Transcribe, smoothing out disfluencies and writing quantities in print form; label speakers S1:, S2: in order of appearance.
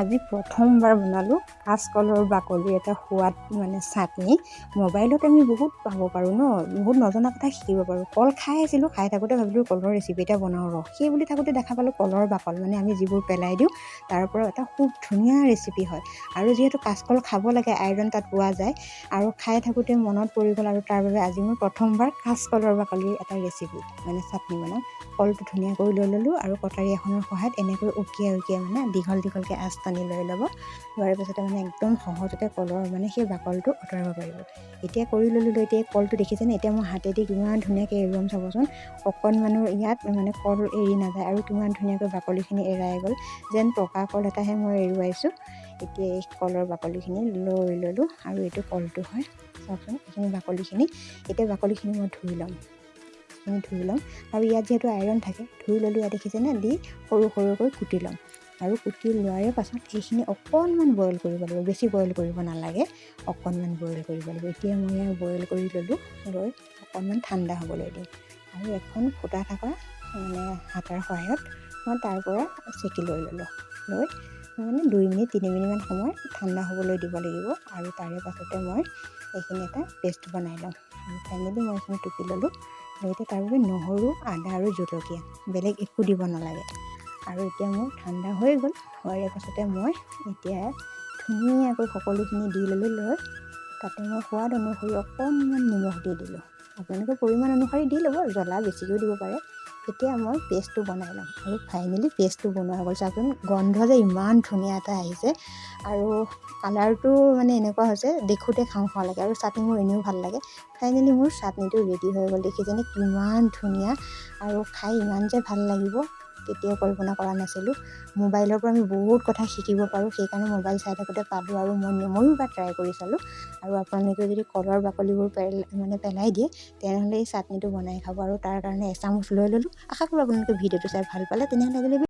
S1: আজি প্ৰথমবাৰ বনালোঁ কাচকলৰ বাকলিৰ এটা সোৱাদ চাটনি। মোবাইলত আমি বহুত পাব পাৰোঁ ন, বহুত নজনা কথা শিকিব পাৰোঁ। কল খাই আছিলোঁ, খাই থাকোঁতে ভাবিলোঁ কলৰ ৰেচিপি এটা বনাওঁ ৰ। সেই বুলি থাকোঁতে দেখা পালোঁ কলৰ বাকল আমি যিবোৰ পেলাই দিওঁ তাৰ পৰা এটা খুব ধুনীয়া ৰেচিপি হয়। আৰু যিহেতু কাচকল খাব লাগে, আইৰণ তাত পোৱা যায়, আৰু খাই থাকোঁতে মনত পৰি গ'ল, আৰু তাৰ বাবে আজি মই প্ৰথমবাৰ কাচকলৰ বাকলিৰ এটা ৰেচিপি চাটনি বনাওঁ। কলটো ধুনীয়াকৈ লৈ ল'লোঁ আৰু কটাৰী এখনৰ সহায়ত এনেকৈ উকিয়াই দীঘল দীঘলকৈ আঁচ টানি লৈ ল'ব। লোৱাৰ পাছতে একদম সহজতে কলৰ সেই বাকলটো আঁতৰাব পাৰিব। এতিয়া কৰি ল'লোঁ। এতিয়া কলটো দেখিছেনে, এতিয়া মই হাতেদি কিমান ধুনীয়াকৈ এৰুৱাম চাবচোন। অকণমানো ইয়াত কল এৰি নাযায়, আৰু কিমান ধুনীয়াকৈ বাকলিখিনি এৰাই গ'ল, যেন পকা কল এটাহে মই এৰুৱাইছোঁ। এতিয়া এই কলৰ বাকলিখিনি লৈ ল'লোঁ, আৰু এইটো কলটো হয় চাওকচোন, এইখিনি বাকলিখিনি। এতিয়া বাকলিখিনি মই ধুই ল'ম, আৰু ইয়াত যিহেতু আইৰণ থাকে, ধুই ল'লোঁ। ইয়াত দেখিছেনে, দি সৰু সৰুকৈ কুটি ল'ম, আৰু কুটি লোৱাৰ পাছত সেইখিনি অকণমান বইল কৰিব লাগিব। বেছি বইল কৰিব নালাগে, অকণমান বইল কৰিব লাগিব। এতিয়া মই বইল কৰি ল'লোঁ, লৈ অকণমান ঠাণ্ডা হ'বলৈ দিম, আৰু এখন ফুটা থকা হাতাৰ সহায়ত মই তাৰ পৰা চেকি লৈ ল'লোঁ। লৈ 2 মিনিট 3 মিনিটমান সময় ঠাণ্ডা হ'বলৈ দিব লাগিব, আৰু তাৰে পাছতে মই এইখিনি এটা পেষ্ট বনাই ল'ম। আৰু ফাইনেলি মই এইখিনি টুকি ল'লোঁ। লগতে তাৰ বাবে নহৰু, আদা আৰু জলকীয়া, বেলেগ একো দিব নালাগে। আৰু এতিয়া মোৰ ঠাণ্ডা হৈ গ'ল। হোৱাৰ পাছতে মই এতিয়া ধুনীয়াকৈ সকলোখিনি দি ল'লোঁ। লৈ তাতে মই সোৱাদ অনুসৰি অকণমান নিমখ দি দিলোঁ। আপোনালোকে পৰিমাণ অনুসৰি দি ল'ব, জ্বলা বেছিকৈও দিব পাৰে। এতিয়া মই পেষ্টটো বনাই ল'ম, আৰু ফাইনেলি পেষ্টটো বনোৱা হৈ গ'ল। চাওকচোন, গন্ধ যে ইমান ধুনীয়া এটা আহিছে, আৰু কালাৰটো এনেকুৱা হৈছে, দেখোঁতে খাওঁ খাওঁ লাগে, আৰু চাটনি মোৰ এনেও ভাল লাগে। ফাইনেলি মোৰ চাটনিটো ৰেডি হৈ গ'ল। দেখিছেনে কিমান ধুনীয়া, আৰু খাই ইমান যে ভাল লাগিব কেতিয়াও কল্পনা কৰা নাছিলোঁ। মোবাইলৰ পৰা আমি বহুত কথা শিকিব পাৰোঁ, সেইকাৰণে মোবাইল চাই থাকোঁতে পালোঁ, আৰু ময়ো এবাৰ ট্ৰাই কৰি চালোঁ। আৰু আপোনালোকে যদি কলৰ বাকলিবোৰ পেলাই দিয়ে, তেনেহ'লে এই চাটনিটো বনাই খাব। আৰু তাৰ কাৰণে এচামুচ লৈ ল'লোঁ। আশা কৰোঁ আপোনালোকে ভিডিঅ'টো চাই ভাল পালে। তেনেহ'লে